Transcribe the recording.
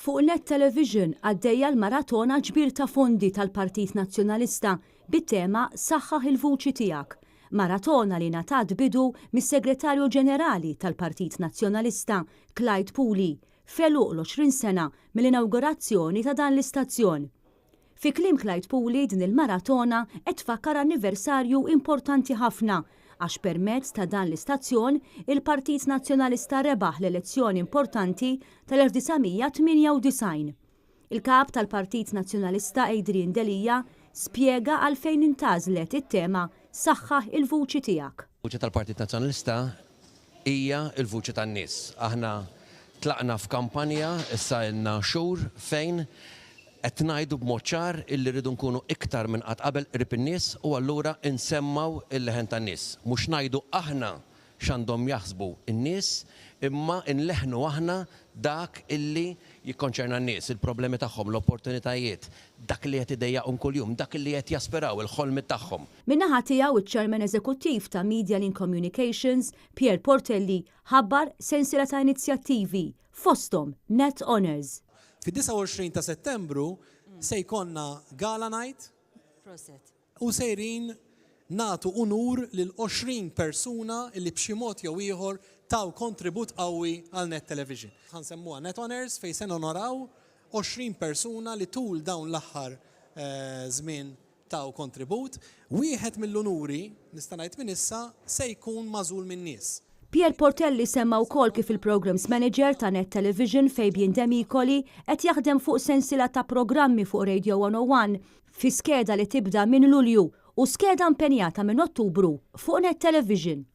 Fuq Net Telivision għaddejja l-maratona ġbir ta' fondi tal-Partit Nazzjonalista bit-tema Saħħaħ il-Vuċi Tiegħek. Maratona li ngħatat bidu mis-Segretarju Ġenerali tal-Partit Nazzjonalista Clyde Puli feluq l-20 sena mill-inawgurazzjoni ta' dan l-istazzjon. Fi kliem Clyde Puli din il-maratona qed tfakkar anniversarju importanti ħafna għax permezz ta' dan l-istazzjon il-Partit Nazzjonalista rebaħ l-elezzjoni importanti tal-1998. Il-kap tal-Partit Nazzjonalista Adrian Delija spjega għalfejn intażlet it-tema Saħħaħ il-Vuċi Tiegħek. Il-Vuċi tal-Partit Nazzjonalista hija il-vuċi tan-nies. Aħna tlaqna f'kampanja issa ilna xhur fejn qed ngħidu b'mod ċar illi rridu nkunu iktar minn qatt qabel qrib in-nies u allura insemmaw il-leħen tan-nies. Mhux ngħidu aħna x'għandhom jaħsbu in-nies, imma nleħnu aħna dak illi jikkonċerna n-nies, il-problemi tagħhom, l-opportunitajiet, dak li qed idejjaqhom kuljum, dak li qed jaspiraw, il-ħolmi tagħhom. Min-naħa tiegħu iċ-Chairman Eżekuttiv ta' Media.Link Communications, Pierre Portelli, ħabbar sensiela ta' inizjattivi fosthom Net Honors. Fid-29 ta' Settembru se jkollna gala night u sejrin nagħtu unur lil 20 persuna li b'xi mod jew ieħor taw kontribut qawwi għal Net Television. Ħansemmuha Net Honors fejn se nonoraw 20 persuna li tul dawn l-aħħar żmien taw kontribut. Wieħed mill-unuri nista' ngħid minn issa se jkun magħżul min-nies. Pierre Portelli semma wkoll kif il-Programs Manager ta' Net Television Fabian Demikoli qed jaħdem fuq sensiela ta' programmi fuq Radio 101 fi skeda li tibda minn Lulju u skeda impenjata minn Ottubru fuq Net Television.